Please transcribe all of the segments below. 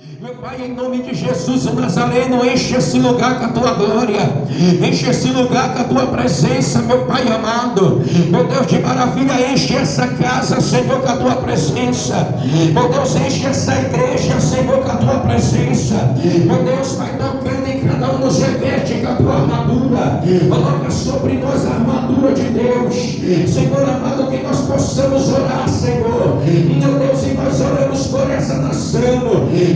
Meu Pai, em nome de Jesus o Nazareno, enche esse lugar com a tua glória, enche esse lugar com a tua presença, meu Pai amado. Meu Deus de maravilha, enche essa casa, Senhor, com a tua presença. Meu Deus, enche essa igreja, Senhor, com a tua presença. Meu Deus, vai tocando em cada um, nos reveste com a tua armadura. Coloca sobre nós a armadura de Deus, Senhor amado, que nós possamos orar, Senhor. Meu Deus, e nós oramos por essa nação.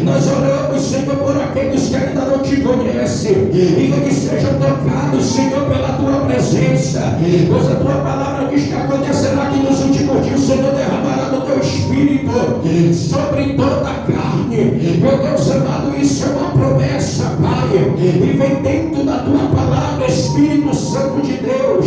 Nós oramos, Senhor, por aqueles que ainda não te conhecem, e que eles sejam tocados, Senhor, pela tua presença. Pois a tua palavra diz que acontecerá que nos últimos dias o Senhor derramará do teu Espírito sobre toda a carne. Meu Deus amado, isso é uma promessa, Pai, e vem dentro da tua palavra, Espírito Santo de Deus,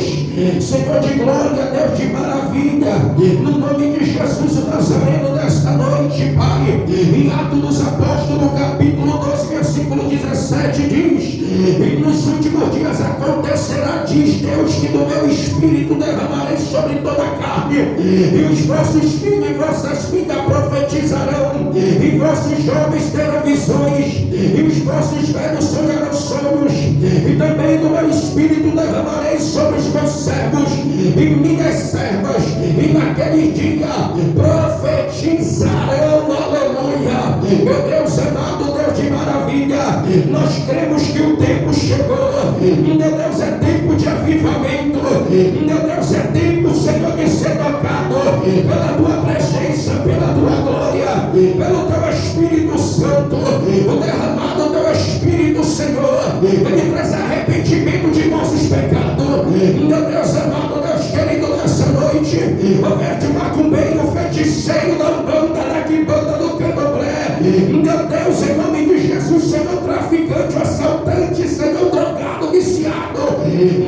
Senhor de glória, Deus de maravilha, no nome de Jesus o Nazareno, nesta noite, Pai. Em Atos dos Apóstolos, capítulo 12, versículo 17, diz: e nos últimos dias acontecerá, diz Deus, que do meu Espírito derramarei sobre toda a carne, e os vossos filhos e vossas filhas profetizarão, e vossos jovens terão visões, e os vossos velhos sonharão sonhos, e também do meu Espírito derramarei sobre os meus servos e minhas servas, e naquele dia profetizarão. Aleluia. Meu Deus amado, Deus de maravilha, nós cremos que o tempo chegou. Meu Deus, é tempo de avivamento. Meu Deus, é tempo, Senhor, de ser tocado pela tua presença, pela tua glória, pelo teu Espírito Santo. O derramado do teu Espírito, Senhor, ele traz arrependimento de nossos pecados. Meu Deus amado, Deus querido, nessa noite, houver de macumbeiro, feiticeiro, da umbanda, da quimbanda, do candomblé, meu Deus, em nome de Jesus, Senhor, traficante, assaltante, Senhor, drogado, viciado,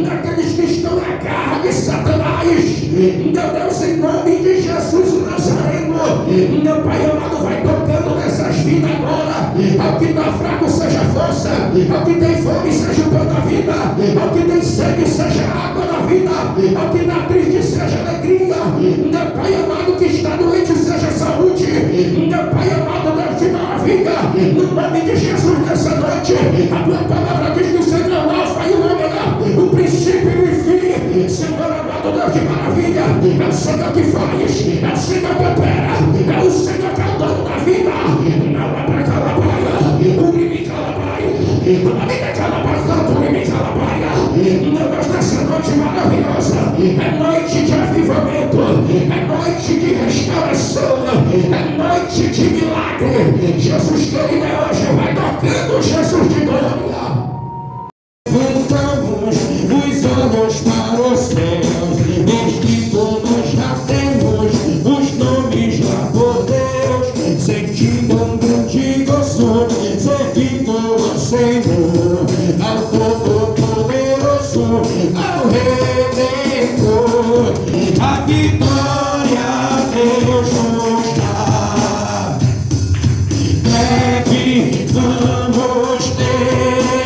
daqueles que estão na carne, Satanás, meu Deus, em nome de Jesus o Nazareno, meu Pai amado, vai tocando nessas vidas agora. Ao que está fraco seja força, ao que tem fome seja o pão da vida, ao que tem sede seja água da vida, ao que está triste seja alegria, meu Pai amado, que está doente seja saúde, meu Pai amado, Deus de maravilha, no nome de Jesus nessa noite. A tua palavra diz que o Senhor é o Alfa e o Ômega, o princípio e o fim. Senhor amado, Deus de maravilha, é o Senhor que faz, é o Senhor que opera, é o Senhor que é o dono da vida. Não é para calabaia, o limite calabaia, a vida é calabaia, o limite calabaia. Meu Deus, nessa noite maravilhosa, é noite de avivamento, é noite de restauração, é noite de milagre. Jesus querido, é hoje, vai tocando, Jesus de glória. Voltamos os olhos para os céus, desde que todos já temos os nomes lá por Deus, sentindo um grande gozo, servindo ao Senhor, ao Todo-Poderoso, ao Redentor. A vitória Deus nos dá, breve vamos ter.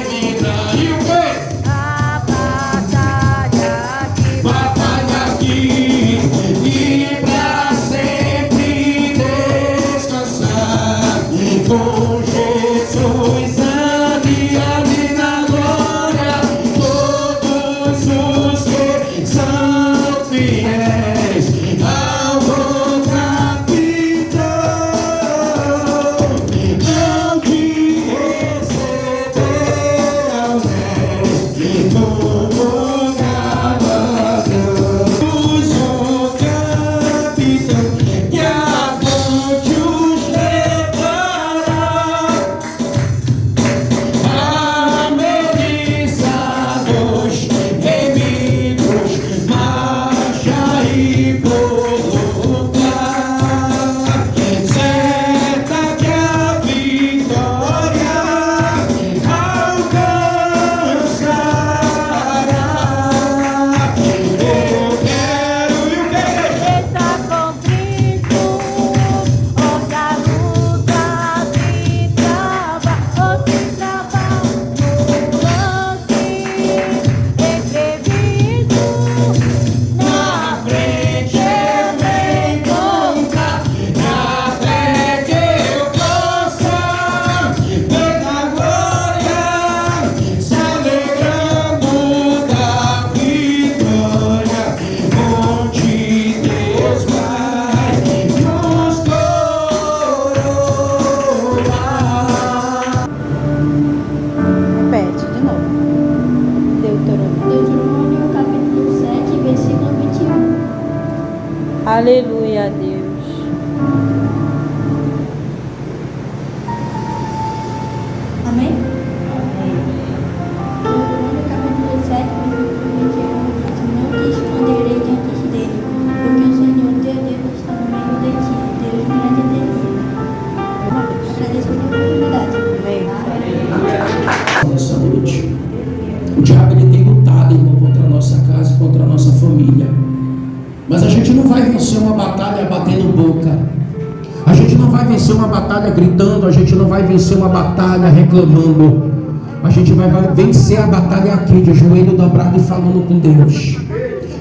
vai vencer uma batalha batendo boca. A gente não vai vencer uma batalha gritando. A gente não vai vencer uma batalha reclamando. A gente vai vencer a batalha aqui, de joelho dobrado e falando com Deus.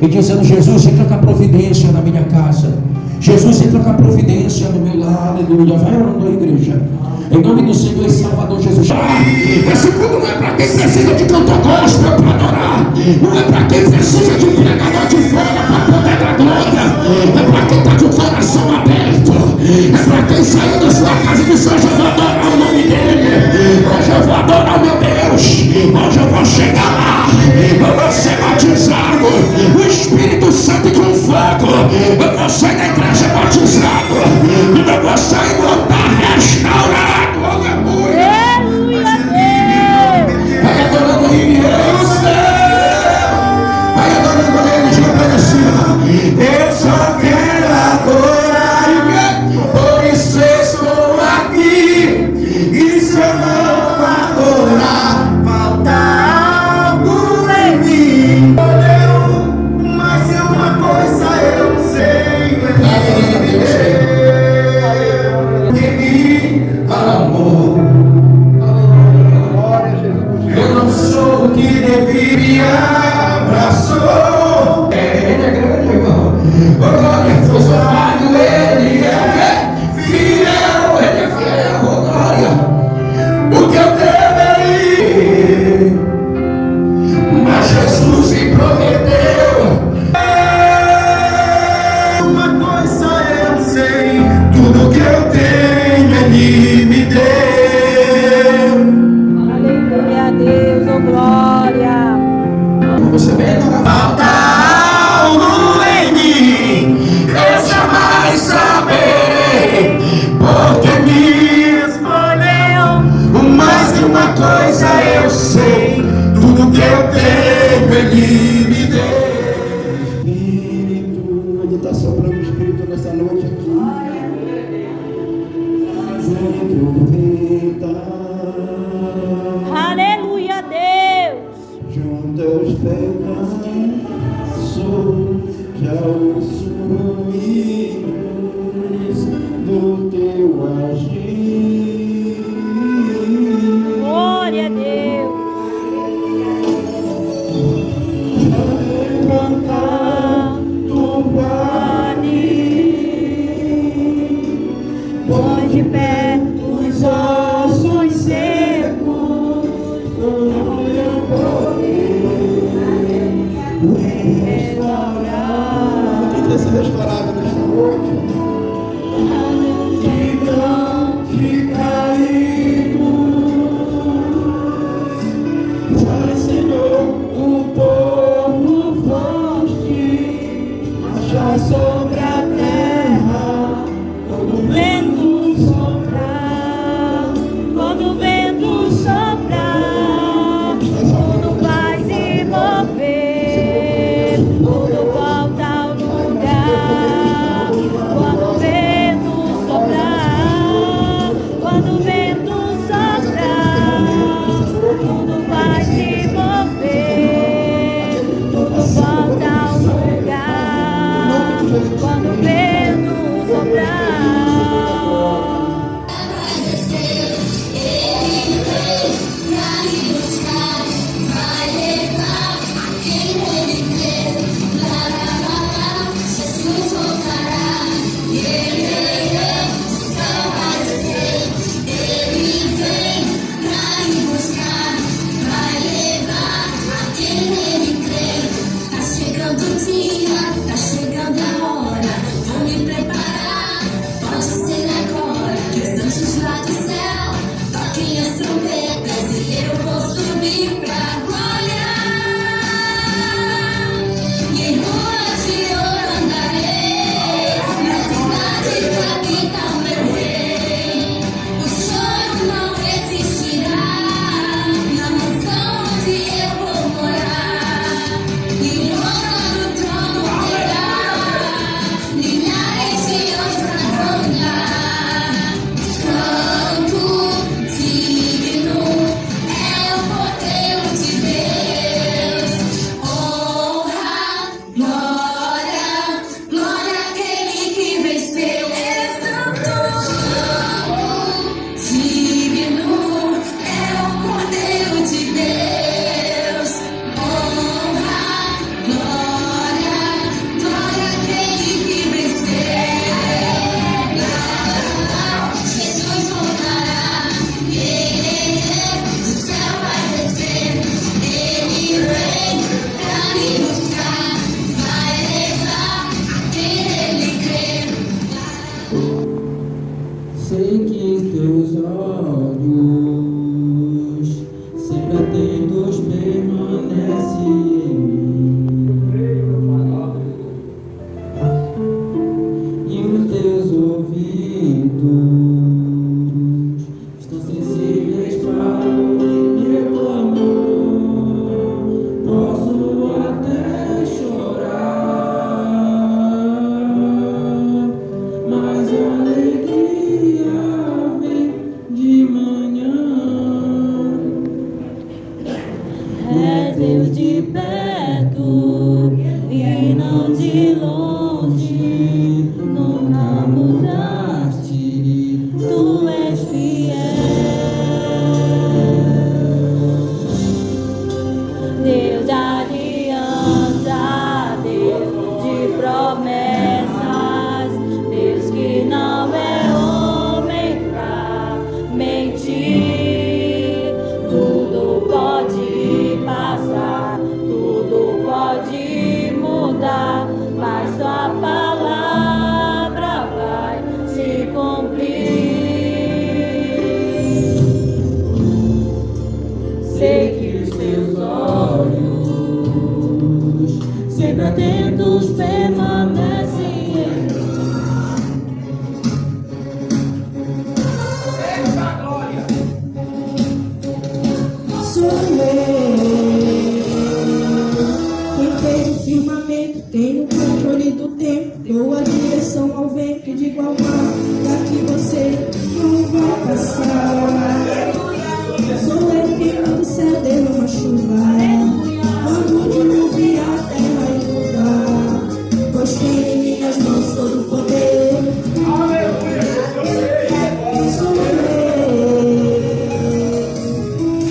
E dizendo: Jesus, entra com a providência na minha casa. Jesus, entra com a providência no meu lar. Aleluia. Vai orando a igreja. Em nome do Senhor e Salvador Jesus. Esse culto não é para quem precisa de cantor gospel para adorar. Não é para quem precisa de pregador de fora para poder dar glória. É para quem está de coração aberto. É para quem saiu da sua casa e disse: hoje eu vou adorar o nome dele. Hoje eu vou adorar o meu Deus. Hoje eu vou chegar lá. Eu vou ser batizado. O Espírito Santo com fogo. Eu vou sair da igreja batizado. Eu vou sair do altar restaurado. Aleluia. Vai adorando ele, eu céu. Vai adorando ele, joga para cima. Eu só quero adorar, por isso estou aqui. E se eu não adorar, falta algo em mim. Mas uma coisa eu sei, amor. Eu não sou o que devia, abraçou. Ele é grande, irmão. Glória, sou amado, ele é fiel, ele é fiel, glória. O que eu deveria, mas Jesus me prometeu. Uma coisa eu sei, tudo que eu tenho ele me deu. Aleluia a Deus, oh glória. Você vem adorar. Falta algo em mim, eu jamais saberei, porque me escolheu. Mais de uma coisa eu sei, tudo que eu tenho ele me deu. Espírito, ele está soprando o Espírito nessa noite aqui. Aleluia a Deus. Junto aos pedaços, já ouço ruídos do teu agir. Glória a Deus. Levantar do vale, Põe de pé os ossos secos, com teu poder, restaurar. Quem quer ser restaurado nesta noite? De caído, faz, Senhor, o povo foste, achar sobre a terra todo vento soprar. Sei que teus olhos sempre atentos permanecem em mim, e os teus ouvidos estão sensíveis para o meu clamor. Posso até chorar, mas a alegria vem de manhã. É Deus de perto e não de longe, nunca mudaste, tu és fiel. Deus de aliança, Deus de promessas, Deus que não é homem pra mentir. Tudo pode passar, tudo pode mudar, mas sua palavra vai se cumprir. Sei que os teus olhos sempre atentos permanecem em mim. Sou eu quem fez o firmamento, tenho o controle do tempo, dou a direção ao vento e digo ao mar, daqui você não vai passar. Sou eu quem do céu derrama chuva, quando diluvia a terra e mudar, pois tenho em minhas mãos todo o poder. Sou eu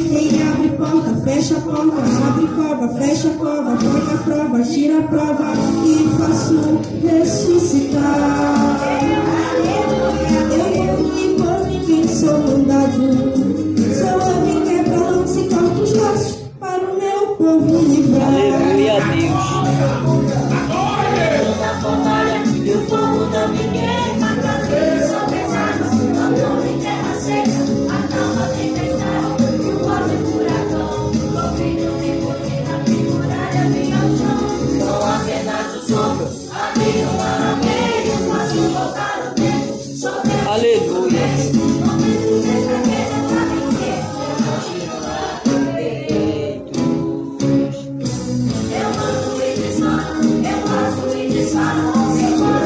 quem abre porta, fecha a porta, abre cova, fecha a cova, põe a prova, tira a prova e faço ressuscitar. Eu não me por ninguém sou mandado, sou eu quem quebra lança e corta os laços para o meu povo livrar. Aleluia, Deus. Da fornalha e o fogo não me queima, caminho sobre as águas, amor em terra seca, acalma a tempestade e o ódio furacão. Ouvindo me cortina, muralha vem ao chão, com apenas os ombros, abri um arameio, faço voltar o tempo, sou Deus. Aleluia. Momentos dessa guerra pra vencer, eu continuar perfeitos. Eu mando e desmando, eu faço e desfaço.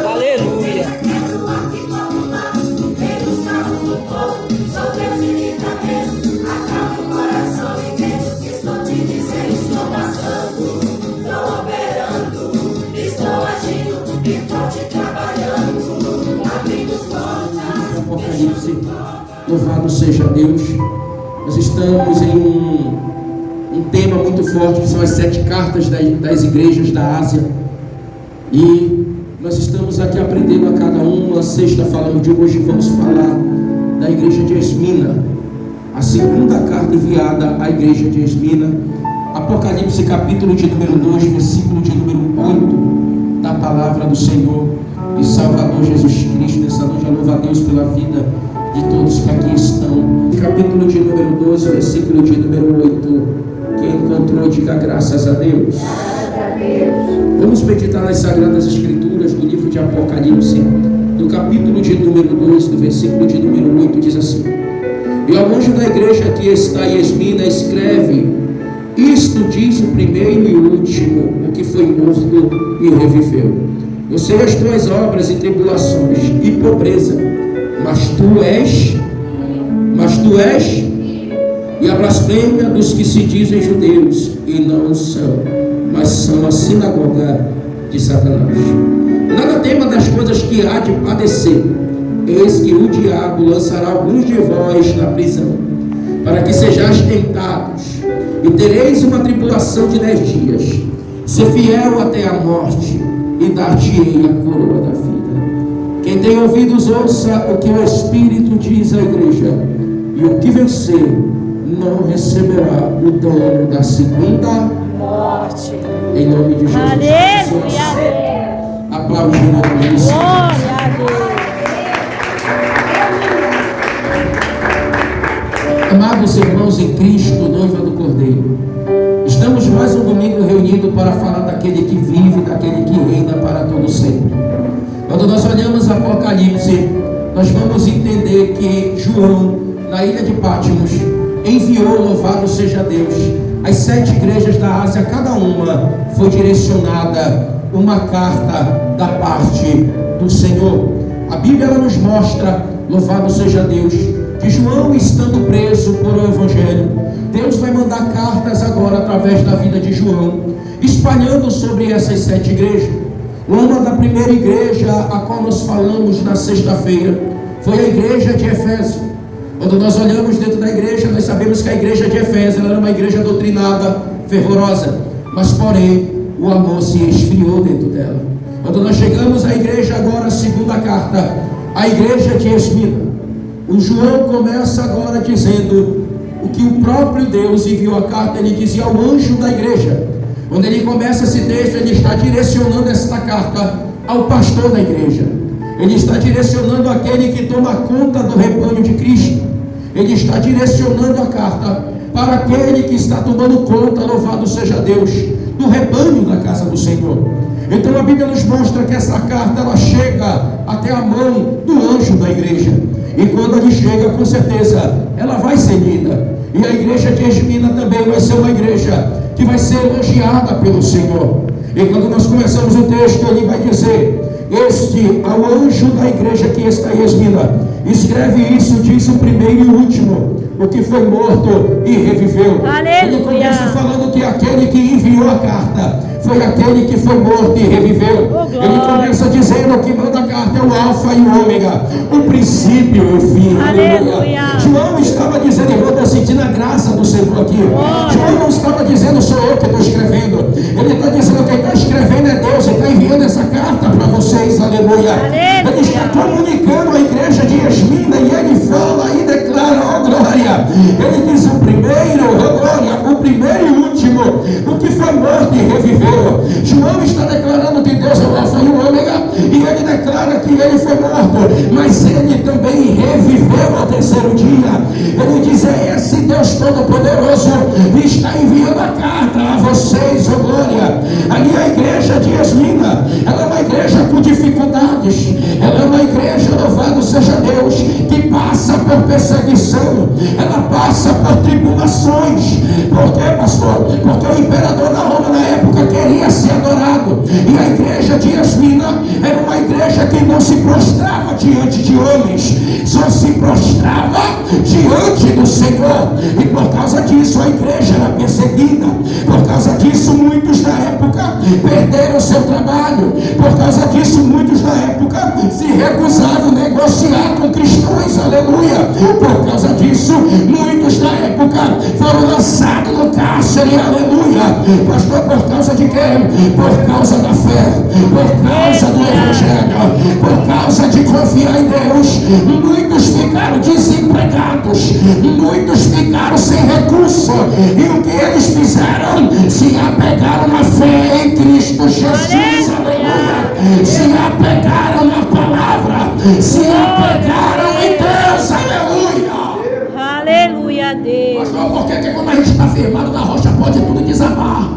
Aleluia. Apocalipse, louvado seja Deus. Nós estamos em um tema muito forte, que são as 7 cartas das igrejas da Ásia. E nós estamos aqui aprendendo a cada uma. Sexta falamos de hoje, vamos falar da igreja de Esmina, a segunda carta enviada à igreja de Esmina. Apocalipse capítulo de número 2, versículo de número 8, da palavra do Senhor e Salvador Jesus Cristo. Nessa noite, louva a Deus pela vida de todos que aqui estão. Capítulo de número 12, versículo de número 8. Quem encontrou, diga graças a Deus. Vamos meditar nas Sagradas Escrituras do livro de Apocalipse, do capítulo de número 2, do versículo de número 8, diz assim: E ao anjo da igreja que está em Esmina escreve: Isto diz o primeiro e o último, o que foi morto e reviveu. Eu sei as tuas obras e tribulações e pobreza, mas tu és, e a blasfêmia dos que se dizem judeus e não são, mas são a sinagoga de Satanás. Nada tema das coisas que há de padecer. Eis que o diabo lançará alguns de vós na prisão, para que sejais tentados, e tereis uma tribulação de 10 dias. Ser fiel até a morte, e dar-te-ei a coroa da vida. Quem tem ouvidos, ouça o que o Espírito diz à igreja. E o que vencer não receberá o dano da segunda Morte. Em nome de Jesus. Aleluia. Aplaudindo a Deus. Glória a Deus. irmãos em Cristo, noiva do Cordeiro, estamos mais um domingo reunidos para falar daquele que vive, daquele que reina para todo sempre. Quando nós olhamos Apocalipse, nós vamos entender que João, na ilha de Patmos, enviou, louvado seja Deus, as 7 igrejas da Ásia. Cada uma foi direcionada uma carta da parte do Senhor. A Bíblia ela nos mostra, louvado seja Deus, que João, estando preso por o Evangelho, Deus vai mandar cartas agora através da vida de João, espalhando sobre essas 7 igrejas. Uma da primeira igreja a qual nós falamos na sexta-feira foi a igreja de Éfeso. Quando nós olhamos dentro da igreja, nós sabemos que a igreja de Éfeso era uma igreja doutrinada, fervorosa, mas porém o amor se esfriou dentro dela. Quando nós chegamos à igreja agora, a segunda carta, a igreja de Esmina, o João começa agora dizendo o que o próprio Deus enviou a carta. Ele dizia ao anjo da igreja. Quando ele começa esse texto, ele está direcionando esta carta ao pastor da igreja. Ele está direcionando aquele que toma conta do rebanho de Cristo. Ele está direcionando a carta para aquele que está tomando conta, louvado seja Deus, do rebanho da casa do Senhor. Então a Bíblia nos mostra que essa carta ela chega até a mão do anjo da igreja. E quando ele chega, com certeza, ela vai ser lida. E a igreja de Esmina também vai ser uma igreja que vai ser elogiada pelo Senhor. E quando nós começamos o texto, ele vai dizer: este ao anjo da igreja que está em Esmina, escreve isso, diz o primeiro e o último, o que foi morto e reviveu. Aleluia. Ele começa falando que aquele que enviou a carta foi aquele que foi morto e reviveu. Ele começa dizendo que manda a carta é o alfa e o ômega, o princípio e o fim. Aleluia. João estava dizendo, irmão, estou sentindo a graça do Senhor aqui. João não estava dizendo, sou eu que estou escrevendo. Ele está dizendo, quem está escrevendo é Deus. Ele está enviando essa carta para vocês. Aleluia. Ele está comunicando a igreja de Esmina e ele fala e declara, ó glória. Ele diz o primeiro, ó glória, o primeiro e o último, o que foi morto e reviveu. João está declarando que Deus é o alfa e o ômega, e ele declara que ele foi morto, mas ele também reviveu ao terceiro dia. Ele diz, é esse Deus Todo-Poderoso está enviando a carta a vocês, ó glória. Ali a igreja de Esmina, ela é uma igreja com dificuldades, ela é uma igreja, louvado seja Deus, que passa por perseguição, ela passa por tribulações. Por quê, pastor? Porque o imperador da Roma na época queria ser adorado, e a igreja de Esmina era uma igreja que não se prostrava diante de homens, só se prostrava diante do Senhor. E por causa disso a igreja era perseguida. Por causa disso muitos na época perderam seu trabalho. Por causa disso muitos na época se recusavam a negociar com cristãos. Aleluia. Por causa disso muitos na época foram lançados no cárcere. Aleluia. Pastor, por causa de quê? Por causa da fé, por causa do evangelho, por causa de confiar em Deus. Muitos ficaram desempregados, muitos ficaram sem recurso, e o que eles fizeram? Se apegaram na fé em Cristo Jesus. Aleluia. Se apegaram na palavra, se apegaram em Deus. Aleluia. Aleluia, Deus. Pastor, por que quando a gente está firmado na rocha pode tudo desabar?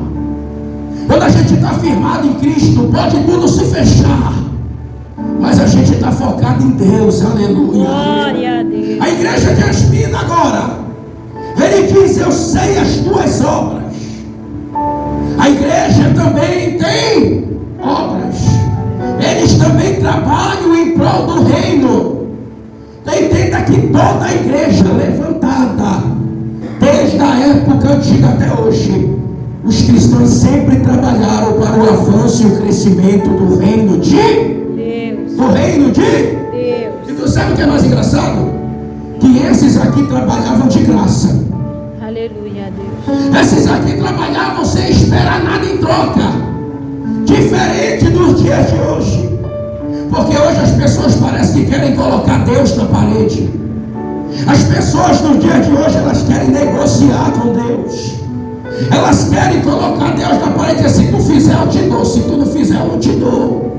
Quando a gente está firmado em Cristo, pode tudo se fechar, mas a gente está focado em Deus. Aleluia. Glória a Deus. A igreja de Esmina agora, ele diz, eu sei as tuas obras. A igreja também tem obras, eles também trabalham em prol do reino. Entenda que toda a igreja levantada, desde a época antiga até hoje, os cristãos sempre trabalharam para o avanço e o crescimento do reino de Deus. Do reino de Deus. E tu sabe o que é mais engraçado? Que esses aqui trabalhavam de graça. Aleluia, Deus. Esses aqui trabalhavam sem esperar nada em troca. Diferente dos dias de hoje. Porque hoje as pessoas parecem que querem colocar Deus na parede. As pessoas no dia de hoje, elas querem negociar com Deus. Elas querem colocar Deus na parede. Se tu fizer, eu te dou. Se tu não fizer, eu não te dou.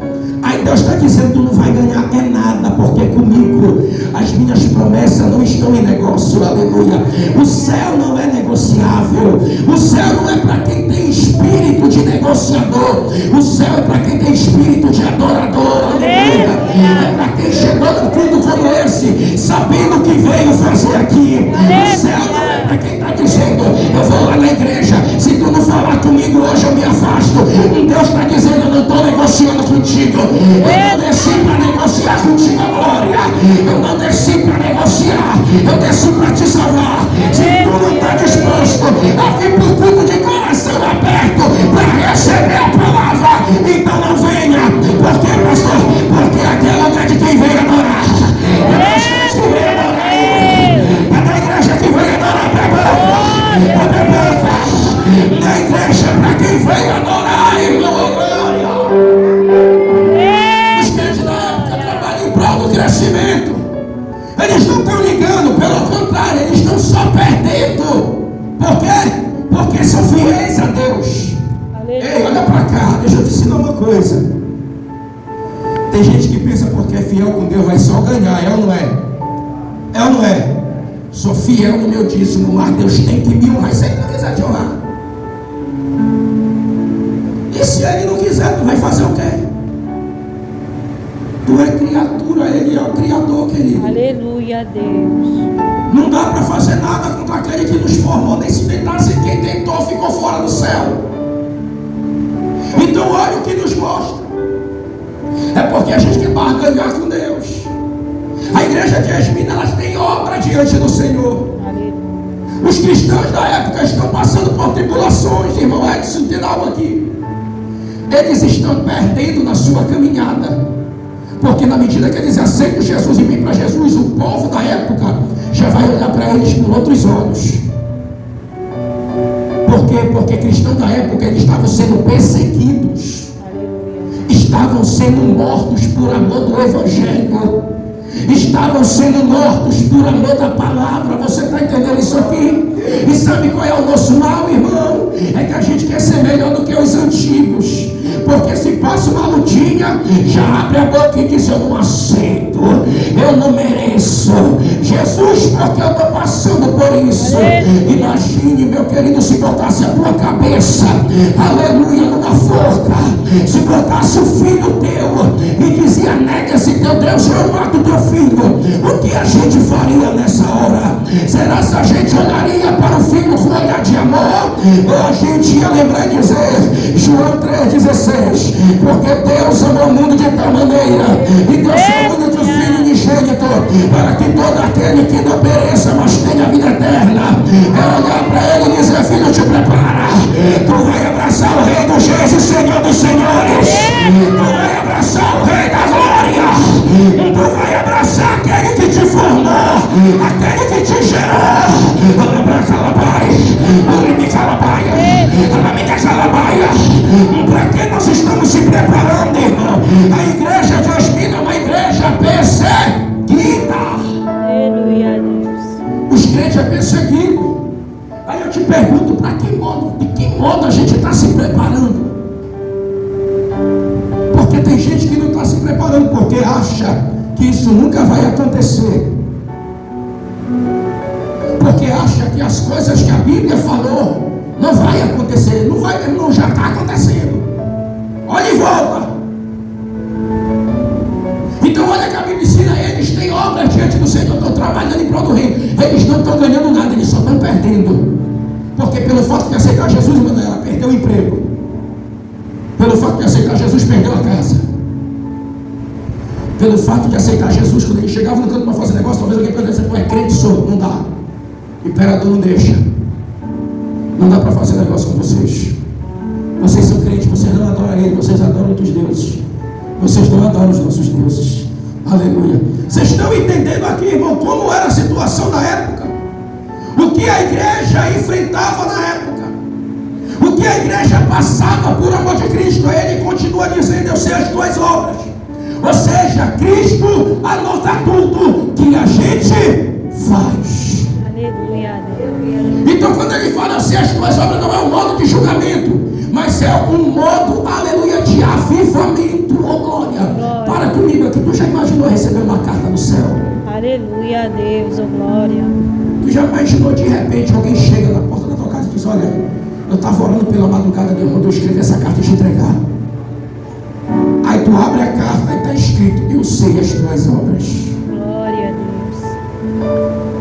Aí Deus está dizendo: tu não vai ganhar é nada, porque comigo as minhas promessas não estão em negócio. Aleluia. O céu não é negociável. O céu não é para quem tem espírito de negociador. O céu é para quem tem espírito de adorador. Aleluia. É para quem chegou num culto como esse, sabendo o que veio fazer aqui. O céu não é para quem está dizendo: eu vou lá na igreja, se tu não falar comigo hoje eu me afasto. Deus está dizendo: eu não estou negociando contigo. Eu não desci para negociar contigo a glória. Eu não desci para negociar. Eu desci para te salvar. Se tu não está disposto a vir para o culto de coração aberto para receber a palavra, então não venha. Por quê, pastor? Porque aqui é lugar de quem vem adorar. É da igreja que vem adorar. É da igreja que vem adorar. Na igreja para quem vem adorar, irmão. Os crentes da época trabalham em prol do crescimento. Eles não estão ligando, pelo contrário, eles estão só perdendo. Por quê? Porque são fiéis a Deus. Ei, olha para cá, deixa eu te ensinar uma coisa. Tem gente que pensa porque é fiel com Deus vai só ganhar, é ou não é? É ou não é? Sou fiel no meu dízimo, mas Deus tem que me honrar. Se Ele não quiser te honrar, e se Ele não quiser, tu vai fazer o quê? Tu é criatura, Ele é o Criador, querido. Aleluia, Deus. Não dá para fazer nada contra aquele que nos formou, nem se tentasse. Quem tentou ficou fora do céu. Então olha o que nos mostra. É porque a gente quer barganhar com Deus. A igreja de Esmina, elas têm obra diante do Senhor. Aleluia. Os cristãos da época estão passando por tribulações, irmão Edson, tem algo aqui. Eles estão perdendo na sua caminhada. Porque na medida que eles aceitam Jesus e vêm para Jesus, o povo da época já vai olhar para eles com outros olhos. Por quê? Porque cristãos da época, eles estavam sendo perseguidos. Estavam sendo mortos por amor do Evangelho. Estavam sendo mortos por amor da palavra. Você está entendendo isso aqui? E sabe qual é o nosso mal, irmão? É que a gente quer ser melhor do que os antigos. Porque se passa uma lutinha, já abre a boca e diz: eu não aceito, eu não mereço. Jesus, porque eu estou passando por isso. Imagine, meu querido, se botasse a tua cabeça, aleluia, numa forca. Se botasse o filho teu e dizia: nega esse teu Deus, eu mato teu filho. O que a gente faria nessa hora? Será se a gente olharia para o filho com olhar de amor? Ou a gente ia lembrar e dizer, João 3,16, porque Deus amou o mundo de tal maneira e deu seu único filho unigênito, para que todo aquele que não pereça, mas tenha vida eterna. É olhar para ele e dizer: filho, te prepara, tu vai abraçar o Rei dos Reis e Senhor dos Senhores. Tu vai abraçar o Rei da Glória. Tu vai abraçar aquele que te formou, aquele que te gerou. Para que nós estamos se preparando, irmão? A igreja de Esmina é uma igreja perseguida. Aleluia, Deus. Os crentes é perseguido. Aí eu te pergunto: para que modo? De que modo a gente está se preparando? Porque tem gente que não está se preparando porque acha que isso nunca vai acontecer. Porque acha que as coisas que a Bíblia falou não vai acontecer. Não vai, não, já está acontecendo. Olha e volta. Então olha que a Bíblia ensina: eles têm obras diante do Senhor, estão trabalhando em prol do reino. Eles não estão ganhando nada, eles só estão perdendo. Porque pelo fato de aceitar Jesus, mano, ela perdeu o emprego. Pelo fato de aceitar Jesus, perdeu a casa. Pelo fato de aceitar Jesus, quando ele chegava no canto para fazer negócio, talvez alguém pudesse dizer: tu é crente, sou. Não dá. O imperador não deixa. Não dá para fazer negócio com vocês. Vocês são crentes, vocês não adoram ele, vocês adoram outros deuses. Vocês não adoram os nossos deuses. Aleluia. Vocês estão entendendo aqui, irmão, como era a situação na época? O que a igreja enfrentava na época? O que a igreja passava por amor de Cristo? Ele continua dizendo: eu sei as tuas obras. Ou seja, Cristo anota tudo que a gente faz. Aleluia, Deus. Então quando ele fala assim, as tuas obras, não é um modo de julgamento, mas é um modo, aleluia, de avivamento. Oh glória. Aleluia a Deus, oh glória. Tu já imaginou de repente alguém chega na porta da tua casa e diz: olha, eu estava orando pela madrugada, Deus mandou escrever essa carta e te entregar. Aí tu abre a carta e está escrito: eu sei as tuas obras. Glória a Deus.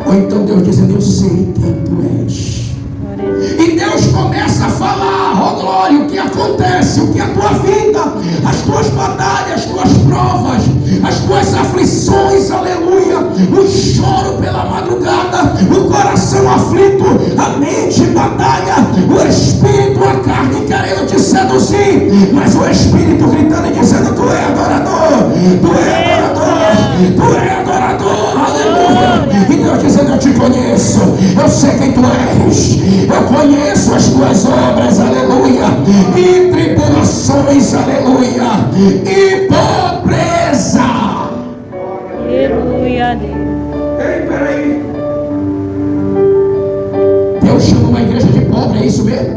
Ou então Deus dizendo: eu sei quem tu és. Glória a Deus. E Deus começa a falar: ó glória, o que acontece, o que é a tua vida, as tuas batalhas, as tuas provas, as tuas aflições, aleluia, o choro pela madrugada, o coração aflito, a mente batalha, o espírito, a carne querendo te seduzir, mas o espírito gritando e dizendo: tu é adorador, tu é adorador, tu é adorador, aleluia. E Deus dizendo: eu te conheço, eu sei quem tu és, eu conheço as tuas obras, aleluia, e tribulações, aleluia, e pobreza. Aleluia a Deus. Ei, peraí. Deus chama uma igreja de pobre, é isso mesmo?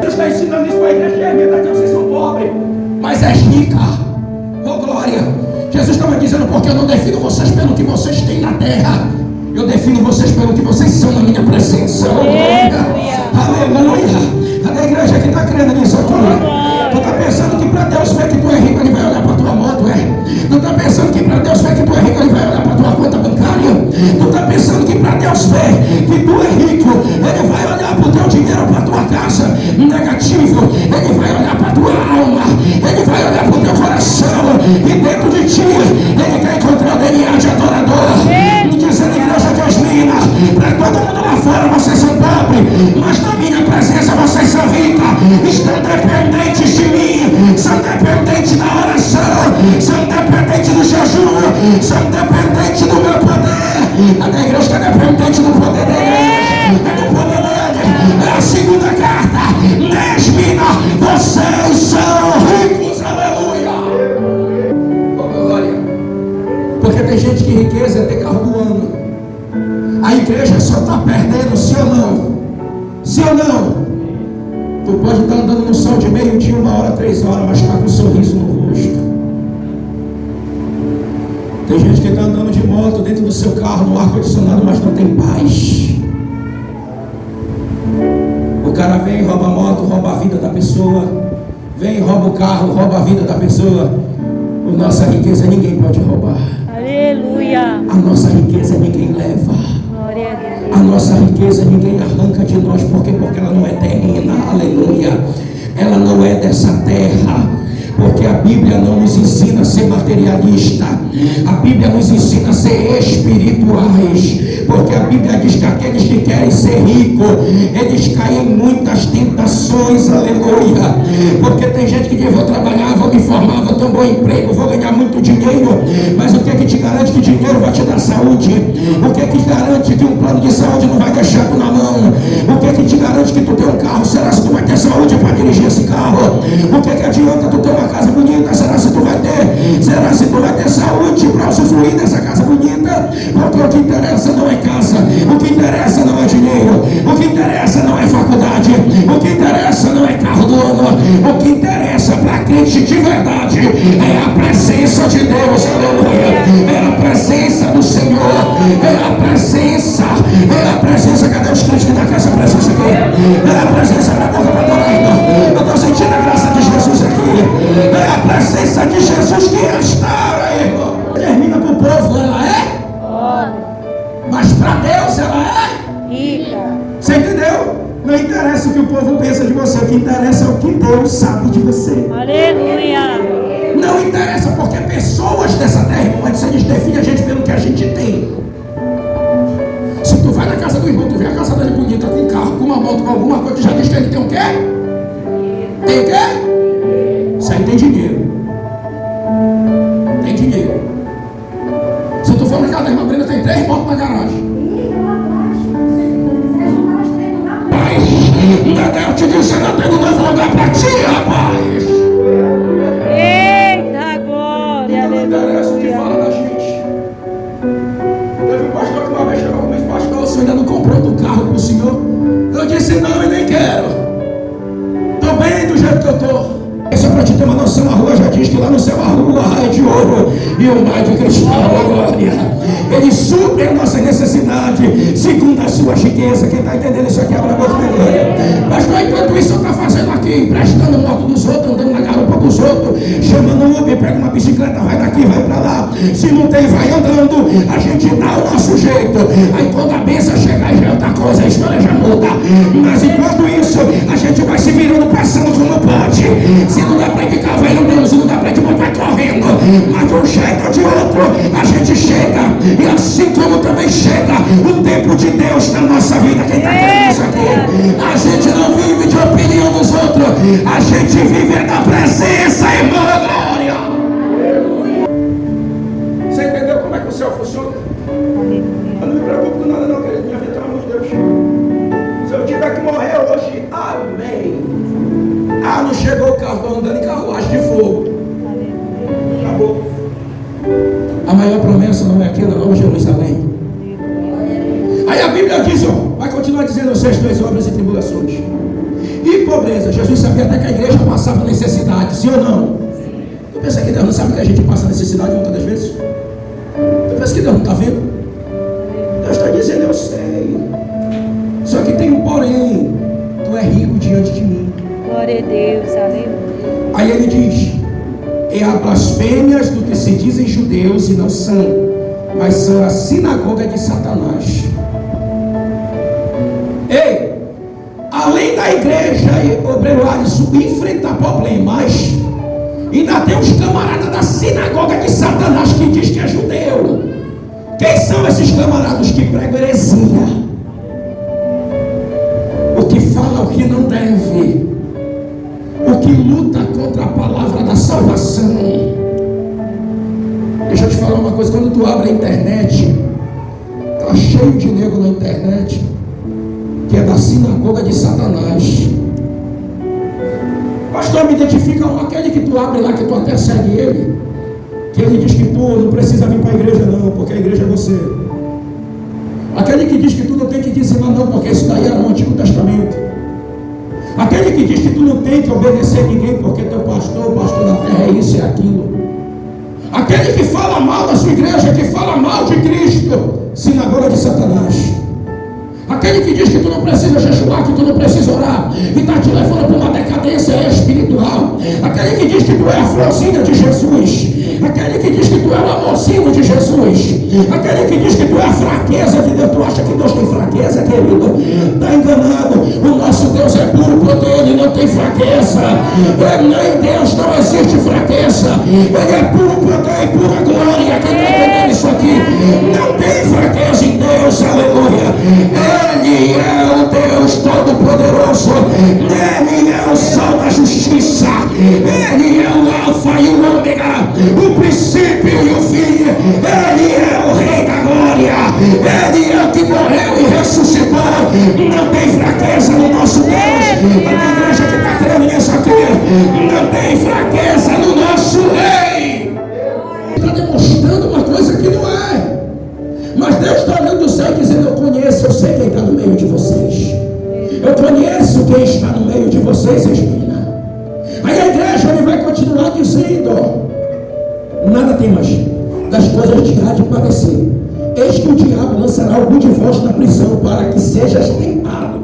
Deus está ensinando isso para a igreja, é verdade que vocês são pobres, mas és rica. Oh glória. Jesus estava dizendo: porque eu não defino vocês pelo que vocês têm na terra, eu defino vocês pelo que vocês são na minha presença. Oh glória. Aleluia. Cadê a igreja que está crendo nisso aqui? Tu está pensando que para Deus ver que tu é rico, Ele vai olhar para tua moto, é? Tu está pensando que para Deus ver que tu é rico, Ele vai olhar para tua conta bancária? Tu está pensando que para Deus ver que tu é rico, Ele vai olhar para o teu dinheiro, para tua casa negativo? Ele vai olhar para tua alma, Ele vai olhar para o teu coração, e dentro de ti Ele quer encontrar o DNA de adorador, dizendo: igreja de Osmina, para todo mundo lá fora vocês são pobres, mas na minha presença vocês são ricos, estão dependentes de mim, são dependentes da oração, são dependentes do jejum, são dependentes do meu poder. A igreja está dependente do poder da igreja, é do poder dele. É a segunda carta: Osmina, vocês são ricos, aleluia. Oh, glória. Porque tem gente que riqueza é ter carro do ano. A igreja só está perdendo, sim ou não? Sim ou não? Tu pode estar andando no sol de meio-dia, 1 hora, 3 horas, mas está com um sorriso no rosto. Tem gente que está andando de moto dentro do seu carro, no ar-condicionado, mas não tem paz. O cara vem e rouba a moto, rouba a vida da pessoa. Vem e rouba o carro, rouba a vida da pessoa. A nossa riqueza ninguém pode roubar. Aleluia. A nossa riqueza ninguém leva. Glória a Deus. A nossa riqueza ninguém arranca de nós. Por quê? Porque ela não é terrena, aleluia. Ela não é dessa terra. Porque a Bíblia não nos ensina a ser materialista. A Bíblia nos ensina a ser espirituais. Porque a Bíblia diz que aqueles que querem ser ricos, eles caem em muitas tentações, aleluia. Porque tem gente que diz: vou trabalhar, vou me formar, vou ter um bom emprego, vou ganhar muito dinheiro. Mas o que é que te garante que o dinheiro vai te dar saúde? O que é que te garante que um plano de saúde não vai deixar tu na mão? O que é que te garante que tu tem um carro? Será se tu vai ter saúde para dirigir esse carro? O que é que adianta tu ter uma casa bonita? Será se tu vai ter? Será se tu vai ter saúde para usufruir dessa casa bonita? Porque o que interessa não é casa, o que interessa não é dinheiro, o que interessa não é faculdade, o que interessa não é carro do ano. O que interessa para crente de verdade é a presença de Deus, aleluia. É a presença do Senhor, é a presença, cadê os crentes que estão com essa presença aqui? É a presença da boca para adorar, irmão. Eu estou sentindo a graça de Jesus aqui. É a presença de Jesus que restaura, irmão. Termina para o povo, ela é? Mas para Deus ela é Rica. Você entendeu? Não interessa o que o povo pensa de você, o que interessa é o que Deus sabe de você. Aleluia. Não interessa, porque pessoas dessa terra, irmão, eles definem a gente pelo que a gente tem. Se tu vai na casa do irmão, tu vê a casa dele bonita, com um carro, com uma moto, com alguma coisa, tu já diz que ele tem o quê? Tem o quê? Isso aí tem dinheiro. Tem dinheiro. Se tu for na casa da irmã Brenda, tem 3 motos na garagem. Eu te dizendo, eu tenho um novo lugar para ti, rapaz. Eita glória. Não interessa o que Aleluia. fala da gente. Teve um pastor que uma vez chegou comigo: pastor, o senhor ainda não comprou outro carro para o senhor? Eu disse: não, e nem quero. Estou bem do jeito que eu estou. É só para te ter uma noção, a rua e o mar de cristal, oh glória. Ele supre a nossa necessidade segundo a sua riqueza. Quem está entendendo isso aqui, abra a boca, glória. Pastor, enquanto isso eu estou fazendo aqui, emprestando moto dos outros, andando na garupa dos outros, chamando o Uber, pega uma bicicleta, vai daqui, vai para lá. Se não tem, vai andando. A gente dá o nosso jeito. Aí quando a bênção chegar, já é outra coisa, a história já muda. Mas enquanto isso, a gente vai se virando, passando como pode. Se não dá para ir de carro, vai andando. Se não dá para ir de moto, vai correndo. Mas de um jeito ou de outro, a gente chega. E assim como também chega o tempo de Deus na nossa vida. Quem está entendendo isso aqui? A gente não vive de opinião dos outros. A gente vive da presença, irmão, glória. Você entendeu como é que o céu funciona? Eu não me preocupo com nada não, querido. Minha vida, pelo amor de Deus. Se eu tiver que morrer hoje, amém. Ah, não chegou o carro, estou andando em carruagem de fogo. Acabou. A maior promessa não é aquela, Nova Jerusalém. Aí a Bíblia diz, ó, vai continuar dizendo vocês duas obras e tribulações. E pobreza. Jesus sabia até que a igreja passava necessidade, sim ou não? Tu pensa que Deus não sabe que a gente passa necessidade muitas das vezes? Tu pensa que Deus não está vendo? Deus está dizendo, eu sei. Só que tem um porém. Tu é rico diante de mim. Glória a Deus, aleluia. Aí ele diz, é a blasfêmias do que se dizem judeus e não são, mas são a sinagoga de Satanás. Ei, além da igreja e obreiro Alisson enfrentar problemas, ainda tem os camaradas da sinagoga de Satanás que diz que é judeu. Quem são esses camaradas que pregam heresia? O que fala o que não deve, o que luta contra a palavra da salvação. Deixa eu te falar uma coisa, quando tu abre a internet, tá cheio de nego na internet que é da sinagoga de Satanás. Pastor, me identifica um, aquele que tu abre lá, que tu até segue ele, que ele diz que tu não precisa vir para a igreja não, porque a igreja é você. Aquele que diz que tu não tem que dizimar não, porque isso daí era no Antigo Testamento. Aquele que diz que tu não tem que obedecer ninguém, porque teu pastor, o pastor da terra é isso e aquilo. Aquele que fala mal da sua igreja, que fala mal de Cristo, sinagoga de Satanás. Aquele que diz que tu não precisa jejuar, que tu não precisa orar, e está te levando para uma decadência espiritual. Aquele que diz que tu é a florzinha de Jesus. Aquele que diz que tu é o amorzinho de Jesus. Aquele que diz que tu é a fraqueza de Deus. Tu acha que Deus tem fraqueza, querido? Está enganado. O nosso Deus é puro poder, ele não tem fraqueza. Nem Deus não existe fraqueza. Ele é puro poder e pura glória. Quem está entendendo isso aqui? Não tem fraqueza em Deus, aleluia. Ele é o Deus Todo-Poderoso. Ele é o sol da justiça. Ele é o Alfa e o Ômega, o princípio e o fim. Ele é o Rei da Glória. Ele é o que morreu e ressuscitou. Não tem fraqueza no nosso Deus. A igreja que está crendo nisso aqui, não tem fraqueza no nosso Rei. Está demonstrando uma coisa que não é. Mas Deus está olhando do céu dizendo, eu conheço, eu sei quem está no meio de vocês. Eu conheço quem está no meio de vocês, Regina. Aí a igreja ele vai continuar dizendo, nada tem mais das coisas de há de padecer. Eis que o diabo lançará algum de vós na prisão, para que sejas tentado.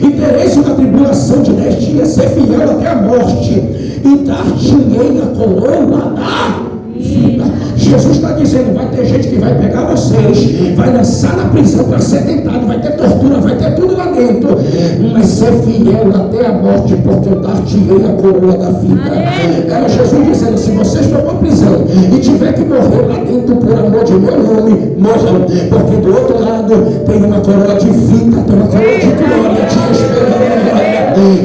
E tereis uma tribulação de 10 dias, ser fiel até a morte, e dar-te-ei na coroa da vida. Jesus está dizendo, vai ter gente que vai pegar vocês, vai lançar na prisão para ser tentado, vai ter tortura, vai ter tudo lá dentro, mas ser fiel até a morte, porque eu dar-te-ei a coroa da vida. Era Jesus dizendo, se vocês for para a prisão e tiver que morrer lá dentro por amor de meu nome, morram, porque do outro lado tem uma coroa de vida, tem uma coroa de glória te esperando.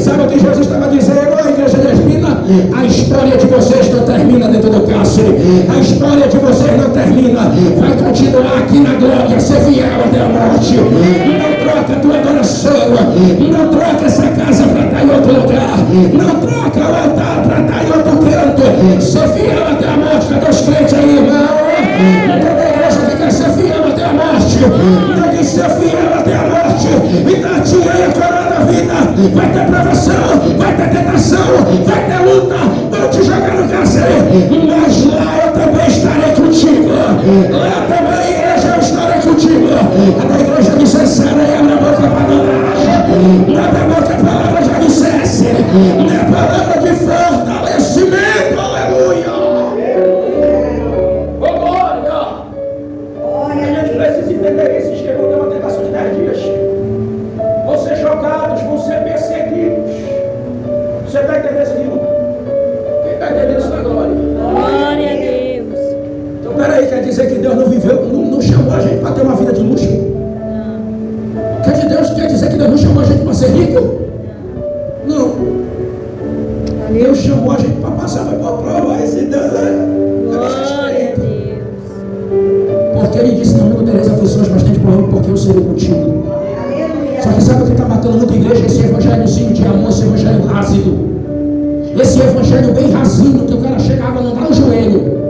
Sabe o que Jesus estava dizendo, a igreja de Espina? A história de vocês não termina dentro do cárcere, a história de vocês não termina, vai continuar aqui na glória, ser fiel até a morte. Não troca a tua adoração, não troca essa casa para estar em outro lugar, não troca o altar para estar em outro canto, ser fiel até a morte. Cadê os crentes aí, irmão? Toda igreja que quer ser fiel até a morte, não quer ser fiel até a morte, e dar-te-ei a coroa da vida. Vai ter provação, vai ter tentação, vai ter luta, vão te jogar no cárcere, mas lá eu também estarei contigo. A da igreja de Cessara e abre a boca para adorar. Abre a boca, a palavra já dissesse. É a palavra de fortalecimento. Aleluia. Ô glória. A gente precisa entender isso. Chegou de uma tentação de 10 dias. Vão ser jogados, vão ser perseguidos. Você está entendendo isso aqui? Quem está entendendo isso na glória? Glória a Deus. Então peraí, quer dizer que Deus não viveu, não chamou a gente para ter uma vida de luxo? Quer dizer que Deus não chamou a gente para ser rico? Não. Deus chamou a gente para passar por prova. Esse Deus Glória a Deus. porque Ele disse: não mundo tereis aflições, mas tem de bom ânimo, porque eu serei contigo. Só que sabe o que está matando muita igreja? Esse evangelhozinho de amor, esse evangelho rásido. Esse evangelho bem rasinho, que o cara chegava a andar no joelho.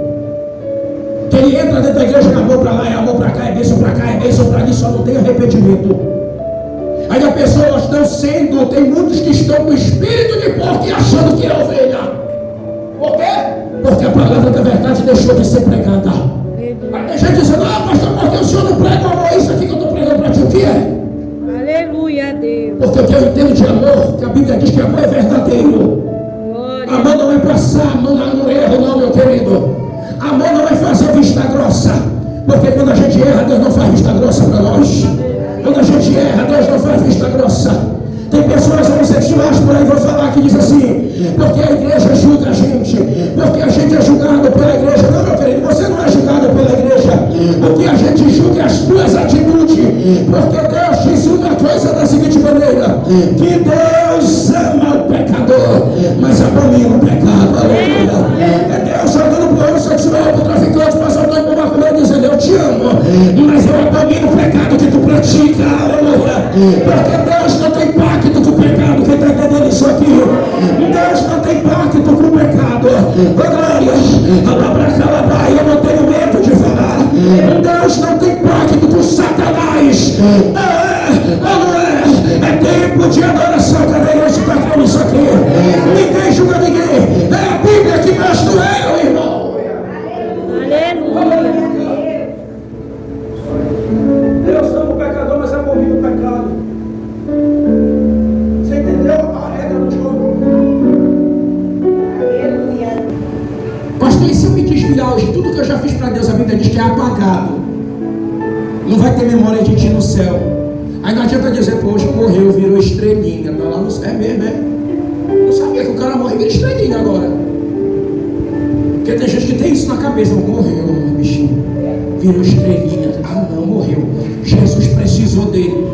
Que ele entra dentro da igreja, é amor para lá, é amor para cá, é bênção para cá, é bênção para ali, só não tem arrependimento. Aí as pessoas estão sendo, tem muitos que estão com espírito de porco e achando que é ovelha. Por quê? Porque a palavra da verdade deixou de ser pregada. Aí tem gente dizendo: ah, pastor, porque o senhor não prega amor? Isso aqui que eu estou pregando para ti, o que é? Aleluia a Deus. Porque o que eu entendo de amor, que a Bíblia diz que amor é verdadeiro. Glória. Amor não é passar a mão no erro, não, meu querido. Amor não é fazer vista grossa. Porque quando a gente erra, Deus não faz vista grossa para nós. Quando a gente erra, Deus não faz vista grossa. Tem pessoas homossexuais por aí, vou falar, que diz assim: porque a igreja julga a gente, porque a gente é julgado pela igreja. Não, meu querido, você não é julgado pela igreja. O que a gente julga é as tuas atitudes. Porque Deus diz uma coisa da seguinte maneira: que Deus ama o pecador, mas abomina o pecado. Aleluia. É Deus olhando para o homossexual, para o traficante, para o assaltante, para o macumbeiro, dizendo: eu te amo, mas eu abomino o pecado que tu pratica. Aleluia. Porque Deus não tem pacto com o pecado. Quem está entendendo isso aqui? Deus não tem pacto com o pecado. Ô glória, eu não tenho medo de falar. Deus não tem pacto com Satanás. Não é? É tempo de adoração. Cada igreja está falando isso aqui. Ninguém julga ninguém. É a Bíblia que mexe no eu, irmão. Aleluia. Deus ama o pecador, mas abomina o pecado. Você entendeu a regra do jogo? Pastor, e se eu me desviar hoje, tudo que eu já fiz para Deus, a Bíblia diz que é apagado. Não vai ter memória de ti no céu. Aí não adianta dizer: poxa, morreu, virou estrelinha. Tá lá no céu. É mesmo, é? Não sabia que o cara morre e vira estrelinha agora. Porque tem gente que tem isso na cabeça: morreu, bichinho, virou estrelinha. Ah não, morreu. Jesus precisou dele.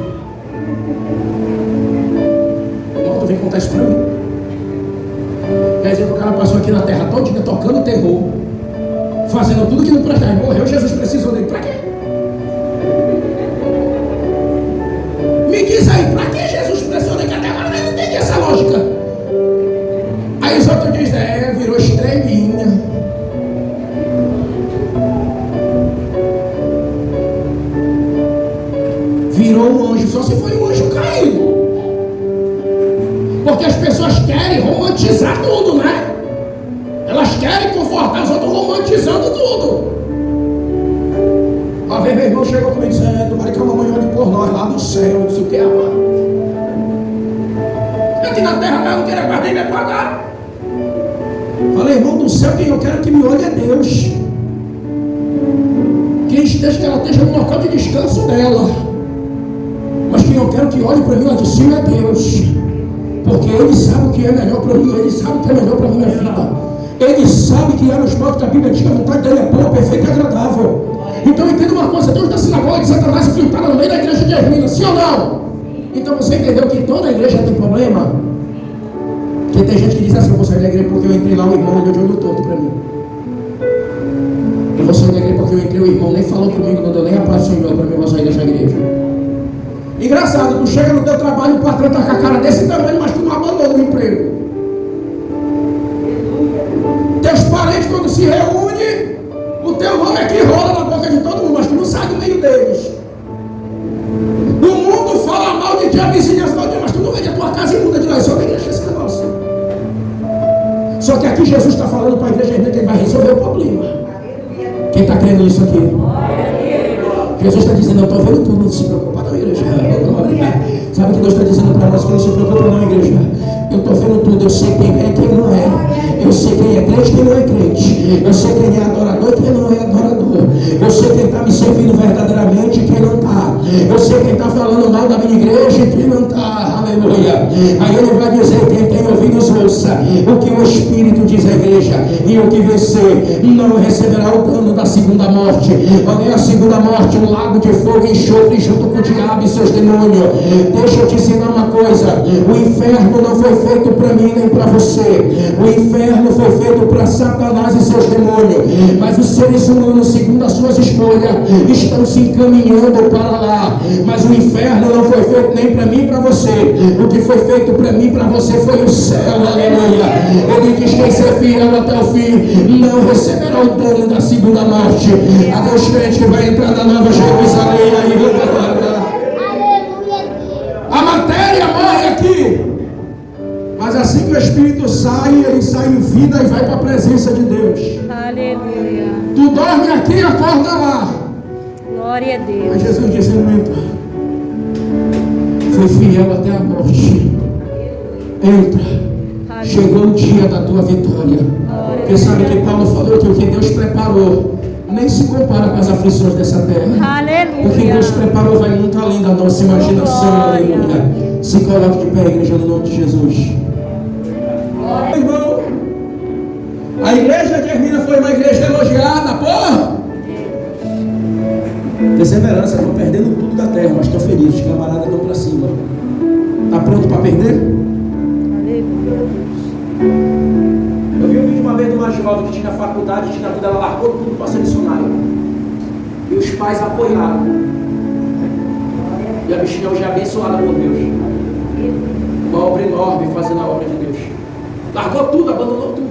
Irmão, tu vem contar isso pra mim? Quer dizer que o cara passou aqui na terra todinha tocando terror, fazendo tudo que não prestava, morreu, Jesus precisou dele. Pra quê? Me diz aí, pra que Jesus precisou dele? Que até agora eu não entendi essa lógica. Aí os outros dizem: virou estrelinha. Virou um anjo, só se foi um anjo caído. Porque as pessoas querem romantizar tudo, né? Elas querem confortar os outros romantizando tudo. Uma vez meu irmão chegou comigo dizendo: tomara que a mamãe olhe por nós lá no céu. Eu disse: o que é, mano? Aqui na terra eu não quero guardar e me pagar. Falei: irmão do céu, quem eu quero que me olhe é Deus. Quem esteja, que ela esteja no local de descanso dela. Mas quem eu quero que olhe para mim lá de cima é Deus. Porque Ele sabe o que é melhor para mim. Ele sabe o que é melhor para a minha vida. Ele sabe que é nos povos da Bíblia diz que a vontade dele é boa, perfeita e agradável. Então entenda uma coisa: Deus da sinagoga de Satanás enfrentava no meio da igreja de Hermina, sim ou não? Então você entendeu que toda igreja tem problema? Porque tem gente que diz assim: eu vou sair da igreja porque eu entrei lá, o irmão deu de olho torto para mim. Eu vou sair da igreja porque eu entrei, o irmão nem falou comigo, não deu nem a paz do Senhor para mim, eu vou sair dessa igreja. Engraçado, tu chega no teu trabalho, o patrão está com a cara desse tamanho, mas tu não abandonou o emprego. Teus parentes, quando se reúnem, o teu nome é que rola na boca de todo mundo, mas tu não sai do meio deles. O mundo fala mal de ti, a vizinhança mal de ti, mas tu não vende a tua casa e muda de lá. Só que deixa esse negócio. Só que aqui Jesus está falando para a igreja que ele vai resolver o problema. Quem está crendo nisso aqui? Jesus está dizendo, eu estou vendo tudo, não se preocupa não, igreja. Sabe o que Deus está dizendo para nós? Que não se preocupa não, igreja. Eu estou vendo tudo, eu sei quem é e quem não é. Eu sei quem é crente e quem não é crente. Eu sei quem é adorador e quem não é adorador. Eu sei quem está me servindo verdadeiramente e quem não está. Eu sei quem está falando mal da minha igreja e quem não está. Aleluia. Aí ele vai dizer, quem tem ouvidos ouça o que o Espírito diz à igreja. E o que vencer não receberá o dano da segunda morte. Olha a segunda morte, um lago de fogo e enxofre junto com o diabo e seus demônios. Deixa eu te ensinar uma coisa. O inferno não foi feito para mim nem para você. O inferno foi feito para Satanás e seus demônios. Mas os seres humanos, segundo as suas escolhas, estão se encaminhando para lá. Mas o inferno não foi feito nem para mim e para você. O que foi feito para mim e para você foi o céu. Aleluia. Ele diz: quem ser fiel até o fim não receberá o dano da segunda morte. A Deus crente que vai entrar na Nova Jerusalém. A matéria morre aqui. Mas assim que o Espírito sai, ele sai em vida e vai para a presença de Deus. Aleluia. Tu dorme aqui e acorda lá. Glória a Deus. Mas Jesus dizendo, entra. Foi fiel até a morte. Entra. Chegou o dia da tua vitória. Porque sabe que Paulo falou que o que Deus preparou nem se compara com as aflições dessa terra. Aleluia. O que Deus preparou vai muito além da nossa imaginação. Aleluia. Se coloque de pé, igreja, no nome de Jesus. Irmão, a igreja de Hermina foi uma igreja elogiada, porra. Perseverança, estou perdendo tudo da terra, mas estou feliz, os camaradas estão para cima. Está pronto para perder? Eu vi um vídeo uma vez de uma jovem que tinha faculdade, tinha tudo, ela largou tudo para ser missionária. E os pais apoiaram. E a bichinha hoje é abençoada por Deus. Uma obra enorme fazendo a obra de Deus. Largou tudo, abandonou tudo.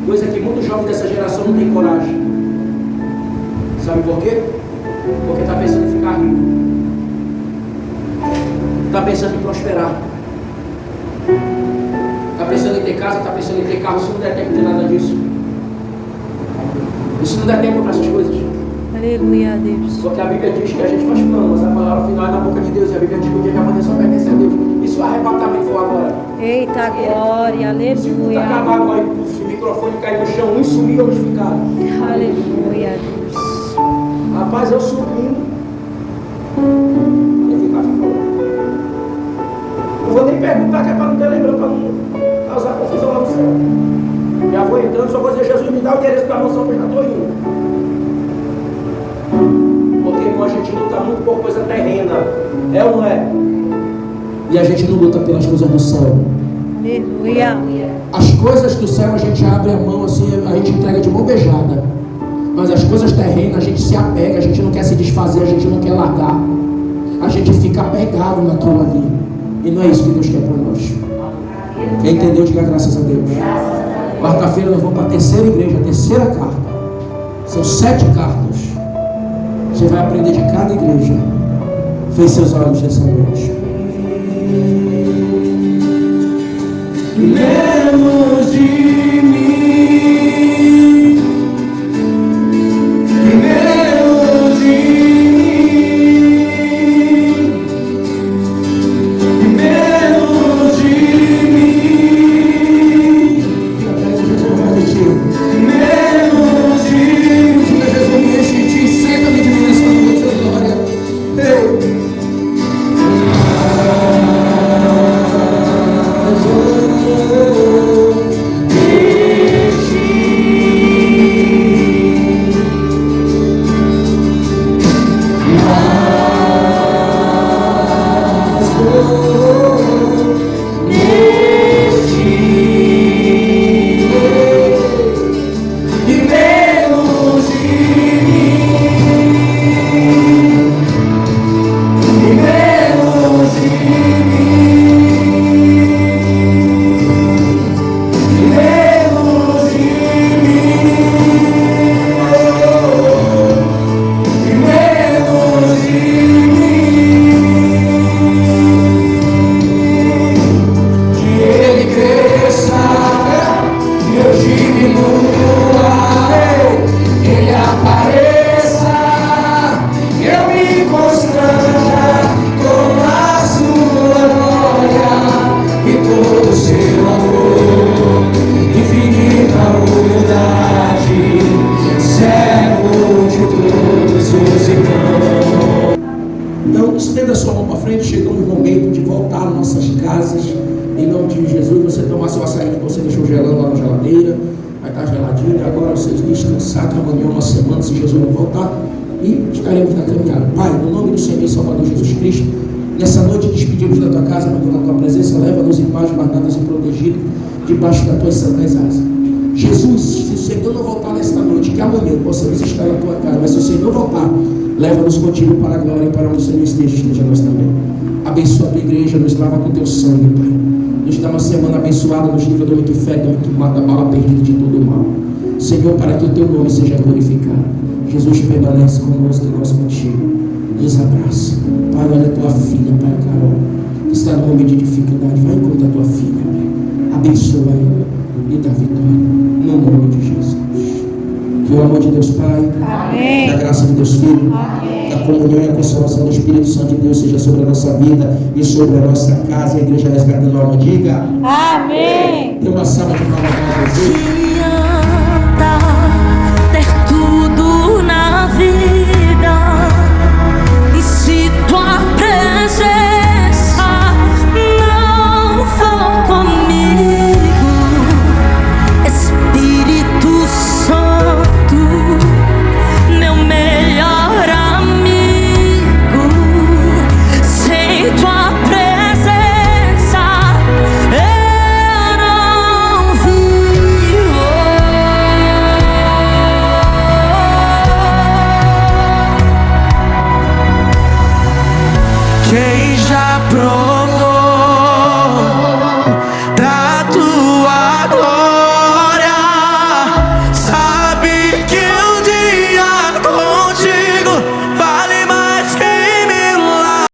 Coisa que muitos jovens dessa geração não têm coragem. Sabe por quê? Porque está pensando em ficar rico. Está pensando em prosperar. Está pensando em ter casa, está pensando em ter carro. Isso não der tempo de nada disso. Isso não der tempo para essas coisas. Aleluia a Deus. Porque a Bíblia diz que a gente faz plano, mas a palavra final é na boca de Deus. E a Bíblia diz que o dia que amanhã só pertence a Deus. E se o arrebatamento for agora? Eita glória, Se tudo aleluia. acabar agora e o microfone cair no chão, uns sumiram, outros ficaram. Aleluia a Deus. Rapaz, eu subi. Eu ficar não vou nem perguntar, que é para não ter lembrando, para não causar confusão lá no céu. Já vou entrando, só vou dizer: Jesus, me dá o endereço da mansão que eu já estou indo. Porque, irmão, a gente luta muito por coisa terrena. É ou não é? E a gente não luta pelas coisas do céu. Aleluia. As coisas do céu a gente abre a mão assim, a gente entrega de mão beijada. Mas as coisas terrenas a gente se apega, a gente não quer se desfazer, a gente não quer largar. A gente fica apegado naquilo ali. E não é isso que Deus quer para nós. Quem entendeu, diga graças a Deus. Quarta-feira nós vamos para a terceira igreja, a terceira carta. São 7 cartas. Você vai aprender de cada igreja. Feche seus olhos nessa noite. Menos de mim, menos de mim, menos de mim, menos de mim. Jesus me enche de ti, senta-me de mim nessa noite, glória. estenda a sua mão para frente. Chegamos no momento de voltar às nossas casas. Em nome de Jesus, você tomar seu açaí que você deixou gelando lá na geladeira. Vai estar geladinho. Agora vocês descansar, que amanhã é uma semana, se Jesus não voltar. E estaremos na caminhada. Pai, no nome do Senhor e Salvador Jesus Cristo, nessa noite despedimos da tua casa, mas na tua presença, leva-nos em paz, guardados e protegidos, debaixo das tuas santas asas. Jesus, se o Senhor não voltar nesta noite, que amanhã possamos estar na tua casa, mas se o Senhor não voltar, leva-nos contigo para a glória e para onde o Senhor esteja nós também. Abençoa a tua igreja, nos lava com teu sangue, Pai. Nos dá uma semana abençoada, nos livra do muito fé, do muito mal, da bala perdida de todo o mal. Senhor, para que o teu nome seja glorificado. Jesus permanece conosco e nós contigo. Nos abraça. Pai, olha a tua filha, Pai Carol, que está no momento de dificuldade. Vai encontrar a tua filha, Pai. Abençoa ela e dá vitória. No nome de Jesus. Que o amor de Deus Pai, Amém. que a graça de Deus Filho, Amém. que a comunhão e a consolação do Espírito Santo de Deus seja sobre a nossa vida e sobre a nossa casa. A igreja resgatando a alma, diga Amém. Dê uma salva de palmas para Jesus.